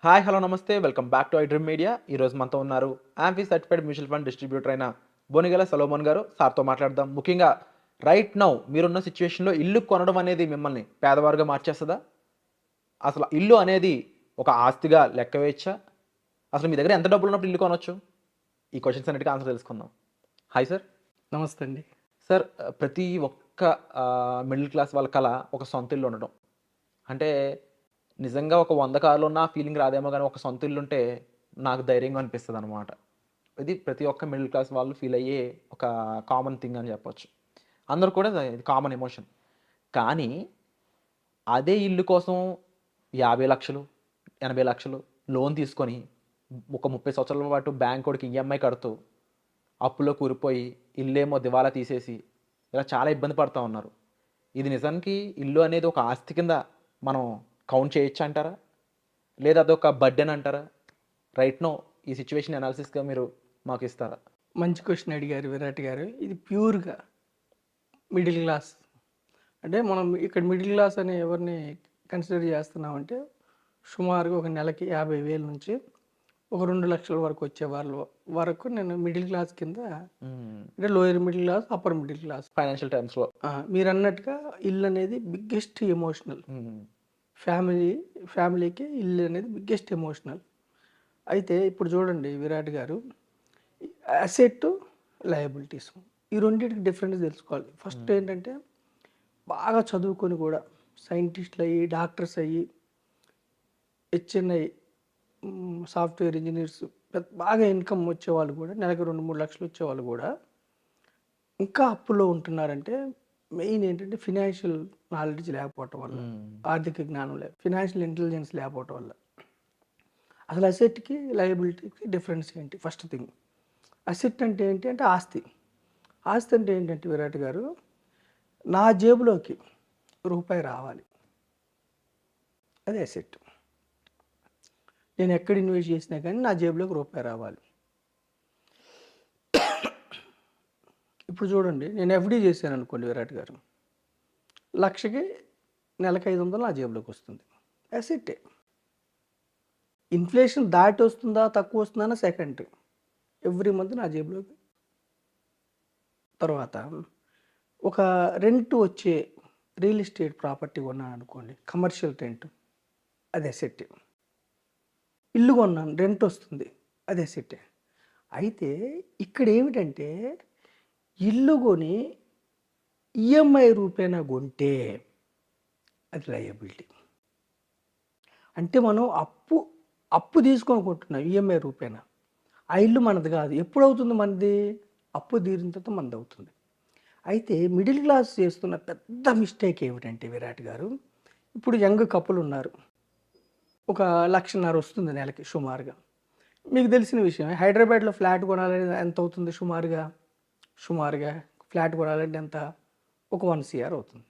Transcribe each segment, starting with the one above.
Hi hello నమస్తే welcome back to iDream media. ఈరోజు మనతో ఉన్నారు amphi certified mutual fund distributor అయిన బోనిగల సలోమన్ గారు. సార్తో మాట్లాడదాం. ముఖ్యంగా రైట్ నౌ మీరున్న సిచ్యువేషన్లో ఇల్లు కొనడం అనేది మిమ్మల్ని పేదవారుగా మార్చేస్తుందా? అసలు ఇల్లు అనేది ఒక ఆస్తిగా లెక్క వేయచ్చా? అసలు మీ దగ్గర ఎంత డబ్బులు ఉన్నప్పుడు ఇల్లు కొనొచ్చు? ఈ క్వశ్చన్స్ అన్నిటికీ ఆన్సర్ తెలుసుకుందాం. Hi sir. నమస్తే అండి. సార్, ప్రతి ఒక్క మిడిల్ క్లాస్ వాళ్ళ కల ఒక సొంత ఇల్లు ఉండడం. అంటే నిజంగా ఒక 100 కార్లు ఉన్న ఫీలింగ్ రాదేమో, కానీ ఒక సొంత ఇల్లు ఉంటే నాకు ధైర్యంగా అనిపిస్తుంది అనమాట. ఇది ప్రతి ఒక్క మిడిల్ క్లాస్ వాళ్ళు ఫీల్ అయ్యే ఒక కామన్ థింగ్ అని చెప్పొచ్చు. అందరూ కూడా ఇది కామన్ ఎమోషన్. కానీ అదే ఇల్లు కోసం 50 లక్షలు 80 లక్షలు లోన్ తీసుకొని ఒక 30 సంవత్సరాల పాటు బ్యాంక్ వాడికి ఈఎంఐ కడుతూ అప్పులో కూరిపోయి ఇల్లేమో దివాలా తీసేసి ఇలా చాలా ఇబ్బంది పడుతూ ఉన్నారు. ఇది నిజానికి ఇల్లు అనేది ఒక ఆస్తి కింద మనం కౌంట్ చేయొచ్చు అంటారా, లేదా అదొక బర్డెన్ అంటారా? రైట్ నో ఈ సిచ్యువేషన్ అనాలిసిస్గా మీరు మాకు ఇస్తారా? మంచి క్వశ్చన్ అడిగారు విరాట్ గారు. ఇది ప్యూర్గా మిడిల్ క్లాస్. అంటే మనం ఇక్కడ మిడిల్ క్లాస్ అని ఎవరిని కన్సిడర్ చేస్తున్నామంటే సుమారుగా ఒక నెలకి 50,000 నుంచి ఒక 2 లక్షల వరకు వచ్చే వాళ్ళ వరకు నేను మిడిల్ క్లాస్ కింద, అంటే lower middle class, upper middle class financial టర్మ్స్లో. మీరు అన్నట్టుగా ఇల్లు అనేది బిగ్గెస్ట్ ఎమోషనల్. ఫ్యామిలీకి ఇల్లు అనేది బిగ్గెస్ట్ ఎమోషనల్. అయితే ఇప్పుడు చూడండి విరాట్ గారు, అసెట్ లయబిలిటీస్ ఈ రెండింటికి డిఫరెన్స్ తెలుసుకోవాలి. ఫస్ట్ ఏంటంటే బాగా చదువుకొని కూడా సైంటిస్టులు అయ్యి, డాక్టర్స్ అయ్యి, హెచ్ఎన్ఐ సాఫ్ట్వేర్ ఇంజనీర్స్, బాగా ఇన్కమ్ వచ్చేవాళ్ళు కూడా, నెలకు 2-3 లక్షలు వచ్చేవాళ్ళు కూడా ఇంకా అప్పులో ఉంటున్నారంటే మెయిన్ ఏంటంటే ఫినాన్షియల్ నాలెడ్జ్ లేకపోవటం వల్ల, ఆర్థిక జ్ఞానం ఫినాన్షియల్ ఇంటెలిజెన్స్ లేకపోవటం వల్ల. అసలు అసెట్కి లయబిలిటీకి డిఫరెన్స్ ఏంటి? ఫస్ట్ థింగ్, అసెట్ అంటే ఏంటి అంటే ఆస్తి. ఆస్తి అంటే ఏంటంటే విరాట్ గారు, నా జేబులోకి రూపాయి రావాలి, అది అసెట్. నేను ఎక్కడ ఇన్వెస్ట్ చేసినా కానీ నా జేబులోకి రూపాయి రావాలి. ఇప్పుడు చూడండి, నేను ఎఫ్డీ చేశాను అనుకోండి విరాట్ గారు, లక్షకి నెలకి 500 నా జేబులోకి వస్తుంది, అసెట్టే. ఇన్ఫ్లేషన్ దాటి వస్తుందా తక్కువ వస్తుందా సెకండరీ, ఎవ్రీ మంత్ నా జేబులోకి. తర్వాత ఒక రెంట్ వచ్చే రియల్ ఎస్టేట్ ప్రాపర్టీ కొన్నాను అనుకోండి, కమర్షియల్ రెంట్, అది అసెట్. ఇల్లు కొన్నాను, రెంట్ వస్తుంది, అది అసెట్. అయితే ఇక్కడ ఏమిటంటే ఇల్లు కొని ఈఎంఐ రూపేణా కొంటే అది లయబిలిటీ. అంటే మనం అప్పు తీసుకొని కొంటున్నాం ఈఎంఐ రూపేణా. ఆ ఇల్లు మనది కాదు. ఎప్పుడు అవుతుంది మనది? అప్పు తీరిన తర్వాత మనది అవుతుంది. అయితే మిడిల్ క్లాస్ చేస్తున్న పెద్ద మిస్టేక్ ఏమిటంటే విరాట్ గారు, ఇప్పుడు యంగ్ కపుల్ ఉన్నారు, ఒక 1,50,000 వస్తుంది నెలకి సుమారుగా. మీకు తెలిసిన విషయం, హైదరాబాద్లో ఫ్లాట్ కొనాలంటే ఎంత అవుతుంది? సుమారుగా ఫ్లాట్ కొనాలంటే ఎంత? ఒక 1 CR అవుతుంది.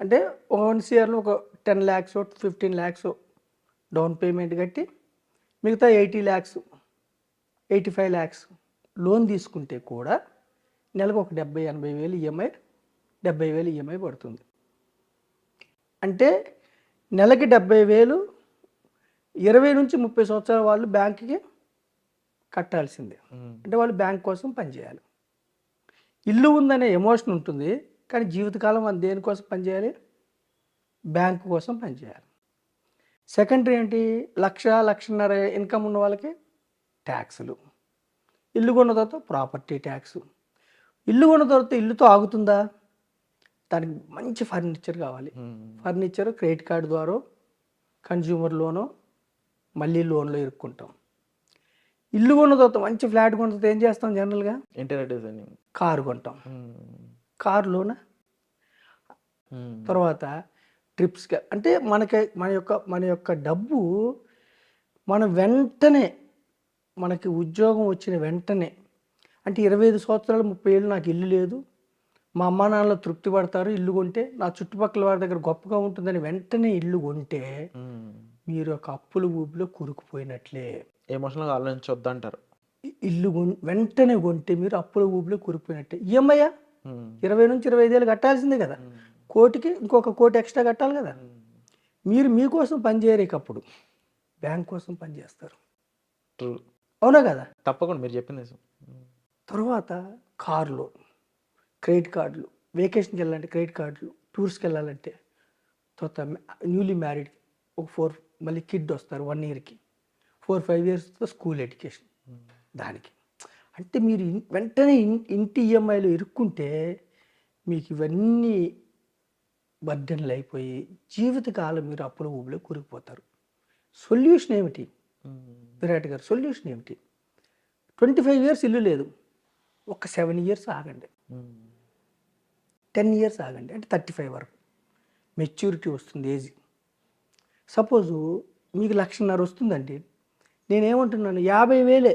అంటే ఒక 1 CRలో ఒక 10 lakhs 15 lakhs డౌన్ పేమెంట్ కట్టి, మిగతా 80 lakhs 85 lakhs లోన్ తీసుకుంటే కూడా నెలకు ఒక 70-80 వేలు ఈఎంఐ, 70,000 ఈఎంఐ పడుతుంది. అంటే నెలకి 70,000 20 నుంచి 30 సంవత్సరాల వాళ్ళు బ్యాంకుకి కట్టాల్సిందే. అంటే వాళ్ళు బ్యాంక్ కోసం పనిచేయాలి. ఇల్లు ఉందనే ఎమోషన్ ఉంటుంది, కానీ జీవితకాలం అది దేనికోసం పనిచేయాలి? బ్యాంకు కోసం పనిచేయాలి. సెకండరీ ఏంటి? 1,00,000-1,50,000 ఇన్కమ్ ఉన్న వాళ్ళకి ట్యాక్సులు, ఇల్లు కొన్న తర్వాత ప్రాపర్టీ ట్యాక్స్. ఇల్లు కొన్న తర్వాత ఇల్లుతో ఆగుతుందా? దానికి మంచి ఫర్నిచర్ కావాలి. ఫర్నిచర్ క్రెడిట్ కార్డు ద్వారా, కన్జ్యూమర్ లోను, మళ్ళీ లోన్లో ఇరుక్కుంటాం. ఇల్లు కొన్న తర్వాత మంచి ఫ్లాట్ కొన్న తర్వాత ఏం చేస్తాం? జనరల్గా ఇంటీరియర్ డిజైనింగ్, కారు కొంటాం. కారులోన తర్వాత ట్రిప్స్గా. అంటే మన యొక్క డబ్బు మనం వెంటనే, మనకి ఉద్యోగం వచ్చిన వెంటనే, అంటే 25 సంవత్సరాలు 30 ఏళ్ళు నాకు ఇల్లు లేదు, మా అమ్మా నాన్నలు తృప్తి పడతారు ఇల్లు కొంటే, నా చుట్టుపక్కల వారి దగ్గర గొప్పగా ఉంటుందని వెంటనే ఇల్లు కొంటే మీరు ఒక అప్పుల ఊపిలో కూరుకుపోయినట్లే. ఎమోషనల్గా ఆలోచించొద్దు అంటారు. ఇల్లు వెంటనే కొంటే మీరు అప్పుల ఊపిలో కూరుకుపోయినట్టే. ఈఎంఐ 20 నుంచి 25 ఏళ్ళు కట్టాల్సిందే కదా. కోటికి ఇంకొక కోటి ఎక్స్ట్రా కట్టాలి కదా. మీరు మీకోసం పని చేయరు, ఇక అప్పుడు బ్యాంక్ కోసం పని చేస్తారు. ట్రూ. అవునా కదా. తప్పకుండా మీరు చెప్పింది నిజం. తర్వాత కార్లు, క్రెడిట్ కార్డులు, వెకేషన్కి వెళ్ళాలంటే క్రెడిట్ కార్డులు, టూర్స్కి వెళ్ళాలంటే, తర్వాత న్యూలీ మ్యారీడ్ ఒక 4 మళ్ళీ కిడ్ వస్తారు 1 ఇయర్కి, 4-5 ఇయర్స్తో స్కూల్ ఎడ్యుకేషన్ దానికి. అంటే మీరు వెంటనే ఇంటి ఈఎంఐలు ఇరుక్కుంటే మీకు ఇవన్నీ బర్డెన్లు అయిపోయి జీవితకాలం మీరు అప్పుల ఊబిలో కూరుకుపోతారు. సొల్యూషన్ ఏమిటి విరాట్ గారు? సొల్యూషన్ ఏమిటి? 25 ఇయర్స్ ఇల్లు లేదు, ఒక 7 ఇయర్స్ ఆగండి, 10 ఇయర్స్ ఆగండి, అంటే 35 వరకు మెచ్యూరిటీ వస్తుంది ఏజ్. సపోజు మీకు 1,50,000 వస్తుందండి, నేనేమంటున్నాను 50,000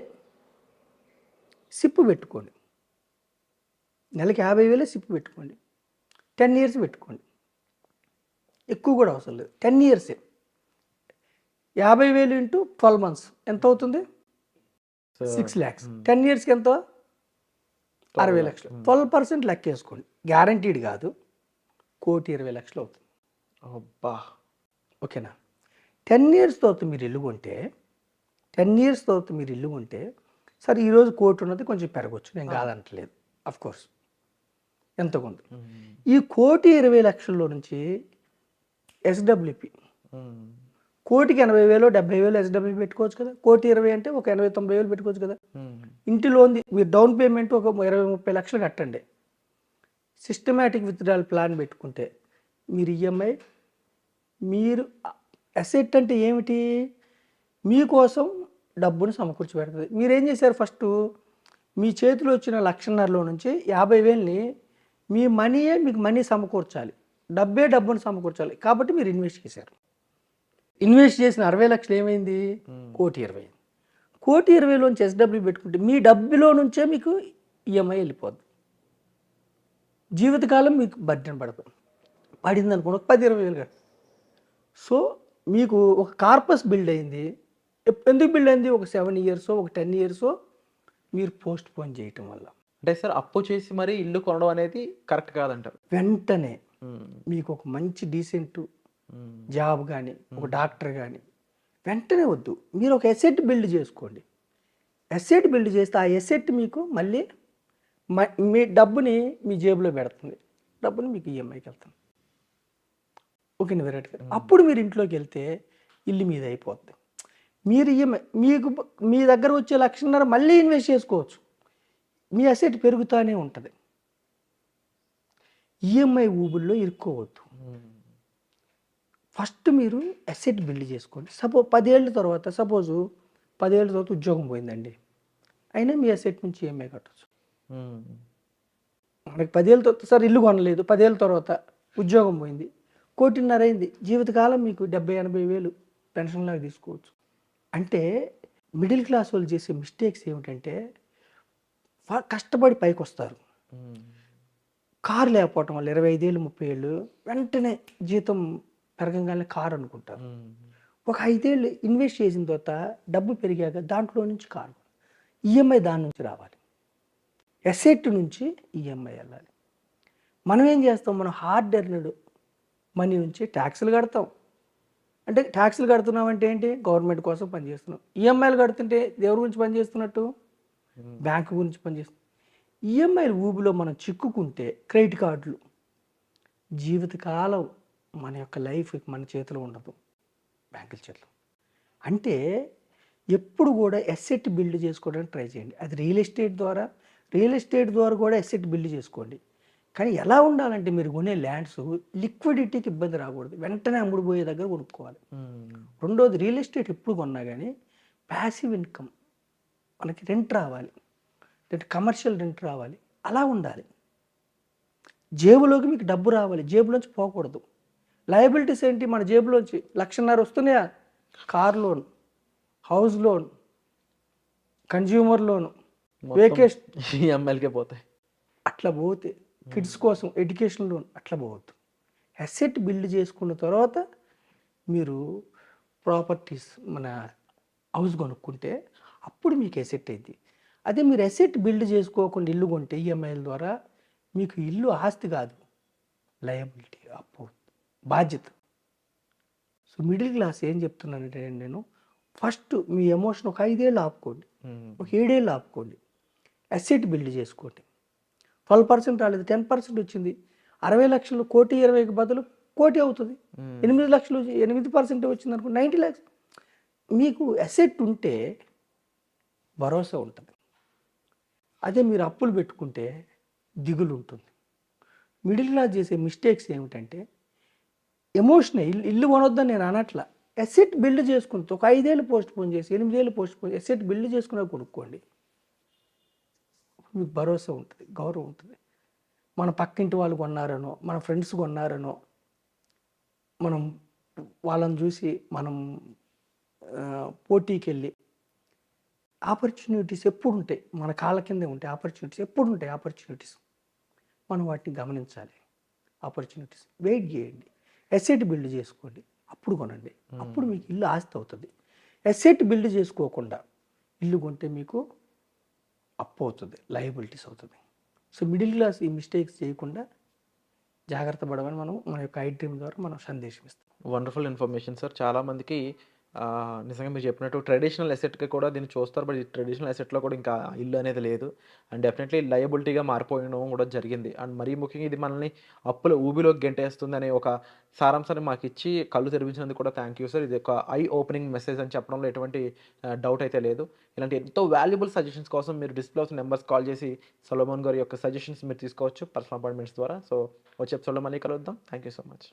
సిప్పు పెట్టుకోండి, నెలకి 50,000 సిప్పు పెట్టుకోండి, 10 ఇయర్స్ పెట్టుకోండి, ఎక్కువ కూడా అవసరం లేదు, 10 ఇయర్సే. 50,000 ఇంటూ 12 months ఎంత అవుతుంది? 6 lakhs. 10 ఇయర్స్కి ఎంత? 60 లక్షలు. 12% లెక్క వేసుకోండి, గ్యారంటీడ్ కాదు, 1,20,00,000 అవుతుంది. అబ్బా. ఓకేనా. 10 ఇయర్స్ తర్వాత మీరు ఇల్లు కొంటే, 10 ఇయర్స్ తర్వాత మీరు ఇల్లు కొంటే, సరే ఈరోజు 1,00,00,000 ఉన్నది కొంచెం పెరగచ్చు, నేను కాదంటలేదు, అఫ్ కోర్స్ ఎంత కొంత. ఈ 1,20,00,000 నుంచి ఎస్డబ్ల్యూపి 1,80,000 70,000 ఎస్డబ్ల్యూపి పెట్టుకోవచ్చు కదా. 1,20,000 అంటే ఒక 80,000-90,000 పెట్టుకోవచ్చు కదా. ఇంటి లోన్ మీరు డౌన్ పేమెంట్ ఒక 20-30 లక్షలు కట్టండి, సిస్టమేటిక్ విత్డ్రాల్ ప్లాన్ పెట్టుకుంటే మీరు ఈఎంఐ, మీరు అసెట్ అంటే ఏమిటి? మీకోసం డబ్బును సమకూర్చి పెడుతుంది. మీరేం చేశారు? ఫస్ట్ మీ చేతిలో వచ్చిన 1,50,000 నుంచి 50,000ని మీ మనీయే మీకు మనీ సమకూర్చాలి, డబ్బును సమకూర్చాలి. కాబట్టి మీరు ఇన్వెస్ట్ చేశారు. ఇన్వెస్ట్ చేసిన 60 లక్షలు ఏమైంది? 1,20,000. 1,20,000లోంచి ఎస్డబ్ల్యూ పెట్టుకుంటే మీ డబ్బులో నుంచే మీకు ఈఎంఐ వెళ్ళిపోద్ది. జీవితకాలం మీకు బడ్జెట్ పడింది అనుకోండి, ఒక 10-20,000 కట్టు. సో మీకు ఒక కార్పస్ బిల్డ్ అయింది. ఎందుకు బిల్డ్ అయింది? ఒక 7 ఇయర్స్, ఒక 10 ఇయర్స్ మీరు పోస్ట్ పోన్ చేయటం వల్ల. అంటే సార్ అప్పు చేసి మరి ఇల్లు కొనడం అనేది కరెక్ట్ కాదంటారు. వెంటనే మీకు ఒక మంచి డీసెంట్ జాబ్ కానీ, ఒక డాక్టర్ కానీ వెంటనే వద్దు, మీరు ఒక ఎసెట్ బిల్డ్ చేసుకోండి. ఎసెట్ బిల్డ్ చేస్తే ఆ ఎసెట్ మీకు మళ్ళీ మీ డబ్బుని మీ జేబులో పెడుతుంది, డబ్బుని మీకు ఈఎంఐకి వెళ్తుంది. ఓకేనా విరాట్ గారు? అప్పుడు మీరు ఇంట్లోకి వెళ్తే ఇల్లు మీద అయిపోద్ది. మీరు ఈఎంఐ మీకు మీ దగ్గర వచ్చే 1,50,000 మళ్ళీ ఇన్వెస్ట్ చేసుకోవచ్చు, మీ అసెట్ పెరుగుతూనే ఉంటుంది. ఈఎంఐ ఊబుల్లో ఇరుక్కోవద్దు. ఫస్ట్ మీరు అసెట్ బిల్డ్ చేసుకోండి. 10 ఏళ్ళ తర్వాత, సపోజు 10 ఏళ్ళ తర్వాత ఉద్యోగం పోయిందండి, అయినా మీ అసెట్ నుంచి ఈఎంఐ కట్టచ్చు. మనకి 10 ఏళ్ళ తర్వాత సార్ ఇల్లు కొనలేదు, 10 ఏళ్ళ తర్వాత ఉద్యోగం పోయింది, 1,50,000 అయింది, జీవితకాలం మీకు 70-80,000 పెన్షన్ లాగా తీసుకోవచ్చు. అంటే మిడిల్ క్లాస్ వాళ్ళు చేసే మిస్టేక్స్ ఏమిటంటే, కష్టపడి పైకి వస్తారు, కారు లేకపోవటం వల్ల 25 ఏళ్ళు 30 ఏళ్ళు వెంటనే జీతం పెరగంగానే కారు అనుకుంటారు. ఒక 5 ఏళ్ళు ఇన్వెస్ట్ చేసిన తర్వాత డబ్బు పెరిగాక దాంట్లో నుంచి కారు, ఈఎంఐ దాని నుంచి రావాలి, ఎసెట్ నుంచి ఈఎంఐ వెళ్ళాలి. మనం ఏం చేస్తాం? మనం హార్డ్ ఎర్నడ్ మనీ నుంచి ట్యాక్సులు కడతాం. అంటే ట్యాక్సులు కడుతున్నాం అంటే ఏంటి? గవర్నమెంట్ కోసం పనిచేస్తున్నాం. ఈఎంఐలు కడుతుంటే ఎవరి గురించి పనిచేస్తున్నట్టు? బ్యాంకు గురించి పనిచేస్తున్నాం. ఈఎంఐలు ఊబిలో మనం చిక్కుకుంటే, క్రెడిట్ కార్డులు, జీవితకాలం మన యొక్క లైఫ్ మన చేతిలో ఉండదు, బ్యాంకుల చేతిలో. అంటే ఎప్పుడు కూడా ఎసెట్ బిల్డ్ చేసుకోవడానికి ట్రై చేయండి. అది రియల్ ఎస్టేట్ ద్వారా కూడా ఎసెట్ బిల్డ్ చేసుకోండి. కానీ ఎలా ఉండాలంటే, మీరు కొనే ల్యాండ్స్ లిక్విడిటీకి ఇబ్బంది రాకూడదు, వెంటనే అమ్ముడుపోయే దగ్గర కొనుక్కోవాలి. రెండోది, రియల్ ఎస్టేట్ ఎప్పుడు కొన్నా కానీ ప్యాసివ్ ఇన్కమ్, మనకి రెంట్ రావాలి, కమర్షియల్ రెంట్ రావాలి, అలా ఉండాలి. జేబులోకి మీకు డబ్బు రావాలి, జేబులోంచి పోకూడదు. లయబిలిటీస్ ఏంటి? మన జేబులోంచి 1,50,000 వస్తున్నాయా? Car loan, house loan, consumer loan, vacation ఈఎంఐలకే పోతాయి. అట్లా పోతే కిడ్స్ కోసం ఎడ్యుకేషన్ లోన్ అట్లా పోవద్దు. అసెట్ బిల్డ్ చేసుకున్న తర్వాత మీరు ప్రాపర్టీస్, మన హౌస్ కొనుక్కుంటే అప్పుడు మీకు అసెట్ అయింది. అదే మీరు అసెట్ బిల్డ్ చేసుకోకుండా ఇల్లు కొంటే ఈఎంఐల ద్వారా, మీకు ఇల్లు ఆస్తి కాదు, లయబిలిటీ, అప్పు, బాధ్యత. సో మిడిల్ క్లాస్ ఏం చెప్తున్నానంటే నేను ఫస్ట్ మీ ఎమోషన్ ఒక 5 ఏళ్ళు ఆపుకోండి, ఒక 7 ఏళ్ళు ఆపుకోండి, అసెట్ బిల్డ్ చేసుకోండి. 12% రాలేదు, 10% వచ్చింది. 60 లక్షలు 1,20,000కి బదులు 1,00,00,000 అవుతుంది. 8 లక్షలు 8% వచ్చింది అనుకో 90 lakhs. మీకు అసెట్ ఉంటే భరోసా ఉంటుంది. అదే మీరు అప్పులు పెట్టుకుంటే దిగులు ఉంటుంది. మిడిల్ క్లాస్ చేసే మిస్టేక్స్ ఏమిటంటే ఎమోషనల్, ఇల్లు కొనొద్దని నేను అనట్లా, అసెట్ బిల్డ్ చేసుకుంటూ ఒక 5 ఏళ్ళు పోస్ట్ పోన్ చేసి 8 ఏళ్ళు పోస్ట్ పోన్ అసెట్ బిల్డ్ చేసుకునే కొనుక్కోండి. మీకు భరోసా ఉంటుంది, గౌరవం ఉంటుంది. మన పక్కింటి వాళ్ళు కొన్నారనో, మన ఫ్రెండ్స్ కొన్నారనో, మనం వాళ్ళని చూసి మనం పోటీకి వెళ్ళి ఆపర్చునిటీస్ ఎప్పుడు ఉంటాయి, మన కాళ్ళ కిందే ఉంటాయి ఆపర్చునిటీస్, ఎప్పుడు ఉంటాయి ఆపర్చునిటీస్. మనం వాటిని గమనించాలి. ఆపర్చునిటీస్ వెయిట్ చేయండి, అసెట్ బిల్డ్ చేసుకోండి, అప్పుడు కొనండి. అప్పుడు మీకు ఇల్లు ఆస్తి అవుతుంది. అసెట్ బిల్డ్ చేసుకోకుండా ఇల్లు కొంటే మీకు అప్పు అవుతుంది, లయబిలిటీస్ అవుతుంది. సో మిడిల్ క్లాస్ ఈ మిస్టేక్స్ చేయకుండా జాగ్రత్త పడమని మనం మన యొక్క ఐ డ్రీమ్ ద్వారా మనం సందేశం ఇస్తాం. Wonderful information sir. చాలామందికి నిజంగా మీరు చెప్పినట్టు ట్రెడిషనల్ అసెట్‌కి కూడా దీన్ని చూస్తారు. బట్ ఈ ట్రెడిషనల్ అసెట్‌లో కూడా ఇంకా ఇల్లు అనేది లేదు. అండ్ డెఫినెట్‌లీ లయబిలిటీగా మారిపోవడం కూడా జరిగింది. అండ్ మరీ ముఖ్యంగా ఇది మనల్ని అప్పుల ఊబిలోకి గెంటేస్తుంది అనే ఒక సారాంశాన్ని మాకిచ్చి కళ్ళు తెరిపించినందుకు కూడా థ్యాంక్ యూ సార్. ఇది ఒక ఐ ఓపెనింగ్ మెసేజ్ అని చెప్పడంలో ఎటువంటి డౌట్ అయితే లేదు. ఇలాంటి ఎంతో వాల్యుబుల్ సజెషన్స్ కోసం మీరు డిస్‌ప్లే అవుతున్న నెంబర్స్ కాల్ చేసి సొలొమోన్ గారి యొక్క సజెషన్స్ మీరు తీసుకోవచ్చు పర్సనల్ అపాయింట్మెంట్స్ ద్వారా. సో వచ్చే ఎపిసోడ్‌లో మళ్ళీ కలుద్దాం. Thank you so much.